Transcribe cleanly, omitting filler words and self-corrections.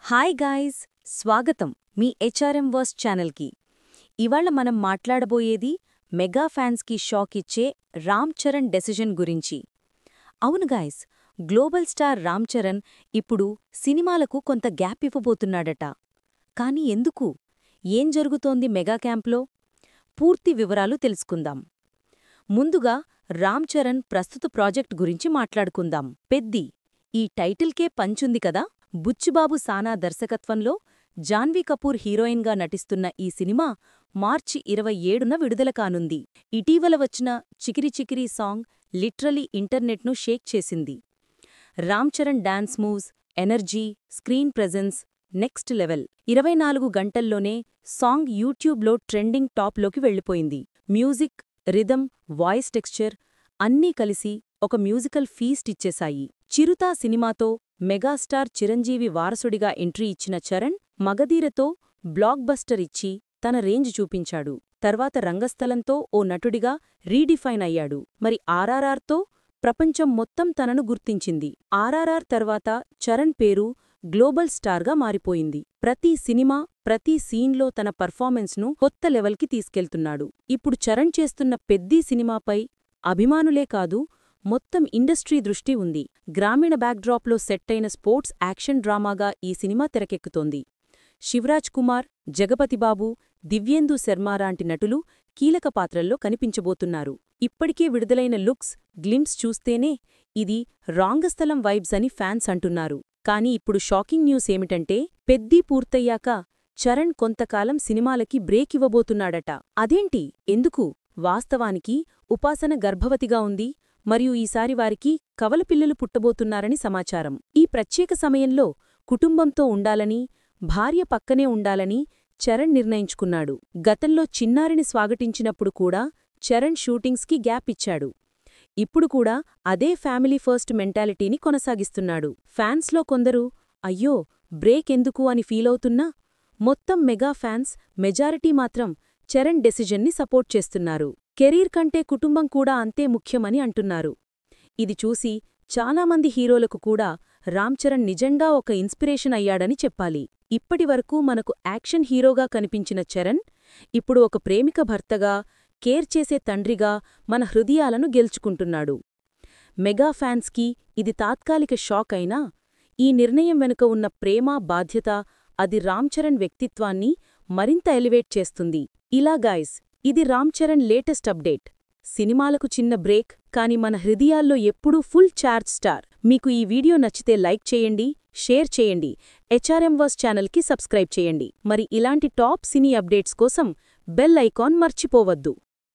Hi guys, స్వాగతం మీ HRM verse ఛానల్కి. ఇవాళ మనం మాట్లాడబోయేది మెగా ఫ్యాన్స్కి షాక్ ఇచ్చే రామ్ చరణ్ డెసిషన్ గురించి. అవును guys, global star Ram Charan ఇప్పుడు సినిమాలకు కొంత గ్యాప్ ఇవ్వబోతున్నాడట. కానీ ఎందుకు? ఏం జరుగుతోంది మెగా క్యాంప్లో? పూర్తి వివరాలు తెలుసుకుందాం. ముందుగా రామ్ చరణ్ ప్రస్తుత ప్రాజెక్ట్ గురించి మాట్లాడుకుందాం. పెద్ది, ఈ టైటిల్కే పంచుంది కదా. బుచ్చిబాబు సానా దర్శకత్వంలో జాన్వీ కపూర్ హీరోయిన్గా నటిస్తున్న ఈ సినిమా మార్చి 27న విడుదల కానుంది. ఇటీవల వచ్చిన చికిరి చికిరి సాంగ్ లిట్రలీ ఇంటర్నెట్ను షేక్ చేసింది. Ram Charan dance moves, energy, screen presence next level. 24 గంటల్లోనే సాంగ్ యూట్యూబ్లో ట్రెండింగ్ టాప్లోకి వెళ్ళిపోయింది. మ్యూజిక్, రిథమ్, వాయిస్ టెక్స్చర్ అన్నీ కలిసి ఒక మ్యూజికల్ ఫీస్ట్ ఇచ్చేశాయి. చిరుతా సినిమాతో మెగాస్టార్ చిరంజీవి వారసుడిగా ఎంట్రీ ఇచ్చిన చరణ్ మగధీరతో బ్లాక్ బస్టర్ ఇచ్చి తన రేంజ్ చూపించాడు. తర్వాత రంగస్థలంతో ఓ నటుడిగా రీడిఫైన్ అయ్యాడు. మరి ఆర్ఆర్ఆర్తో ప్రపంచం మొత్తం తనను గుర్తించింది. ఆర్ఆర్ఆర్ తర్వాత చరణ్ పేరు గ్లోబల్ స్టార్గా మారిపోయింది. ప్రతి సినిమా, ప్రతి సీన్లో తన పర్ఫార్మెన్స్ను కొత్త లెవెల్కి తీసుకెళ్తున్నాడు. ఇప్పుడు చరణ్ చేస్తున్న పెద్దీ సినిమాపై అభిమానులే కాదు, మొత్తం ఇండస్ట్రీ దృష్టి ఉంది. గ్రామీణ బ్యాక్డ్రాప్లో సెట్టైన స్పోర్ట్స్ యాక్షన్ డ్రామాగా ఈ సినిమా తెరకెక్కుతోంది. శివరాజ్ కుమార్, జగపతిబాబు, దివ్యేందు శర్మాలాంటి నటులు కీలక పాత్రల్లో కనిపించబోతున్నారు. ఇప్పటికే విడుదలైన లుక్స్, గ్లింప్స్ చూస్తేనే ఇది రాంగస్థలం వైబ్స్ అని ఫ్యాన్స్ అంటున్నారు. కానీ ఇప్పుడు షాకింగ్ న్యూస్ ఏమిటంటే, పెద్దీ పూర్తయ్యాక చరణ్ కొంతకాలం సినిమాలకి బ్రేక్ ఇవ్వబోతున్నాడట. అదేంటి, ఎందుకు? వాస్తవానికి ఉపాసన గర్భవతిగా ఉంది మరియు ఈసారి వారికి కవలపిల్లలు పుట్టబోతున్నారని సమాచారం. ఈ ప్రత్యేక సమయంలో కుటుంబంతో ఉండాలని, భార్య పక్కనే ఉండాలని చరణ్ నిర్ణయించుకున్నాడు. గతంలో చిన్నారిని స్వాగతించినప్పుడు కూడా చరణ్ షూటింగ్స్కి గ్యాప్ ఇచ్చాడు. ఇప్పుడు కూడా అదే ఫ్యామిలీ ఫస్ట్ మెంటాలిటీని కొనసాగిస్తున్నాడు. ఫ్యాన్స్లో కొందరు అయ్యో బ్రేక్ ఎందుకు అని ఫీలవుతున్నా, మొత్తం మెగా ఫ్యాన్స్ మెజారిటీ మాత్రం చరణ్ డెసిజన్ని సపోర్ట్ చేస్తున్నారు. కెరీర్ కంటే కుటుంబం కూడా అంతే ముఖ్యమని అంటున్నారు. ఇది చూసి చాలామంది హీరోలకు కూడా రామ్ చరణ్ నిజంగా ఒక ఇన్స్పిరేషన్ అయ్యాడని చెప్పాలి. ఇప్పటివరకు మనకు యాక్షన్ హీరోగా కనిపించిన చరణ్ ఇప్పుడు ఒక ప్రేమిక భర్తగా, కేర్ చేసే తండ్రిగా మన హృదయాలను గెలుచుకుంటున్నాడు. మెగా ఫ్యాన్స్కి ఇది తాత్కాలిక షాక్ అయినా, ఈ నిర్ణయం వెనుక ఉన్న ప్రేమ, బాధ్యత అది రామ్ చరణ్ వ్యక్తిత్వాన్ని మరింత ఎలివేట్ చేస్తుంది. ఇలా గాయ్స్, ఇది రామ్ చరణ్ లేటెస్ట్ అప్డేట్. సినిమాలకు చిన్న బ్రేక్, కానీ మన హృదయాల్లో ఎప్పుడూ ఫుల్ ఛార్జ్ స్టార్. మీకు ఈ వీడియో నచ్చితే లైక్ చేయండి, షేర్ చేయండి, హెచ్ఆర్ఎం వర్స్ ఛానల్కి సబ్స్క్రైబ్ చేయండి. మరి ఇలాంటి టాప్ సినీ అప్డేట్స్ కోసం బెల్ ఐకాన్ మర్చిపోవద్దు.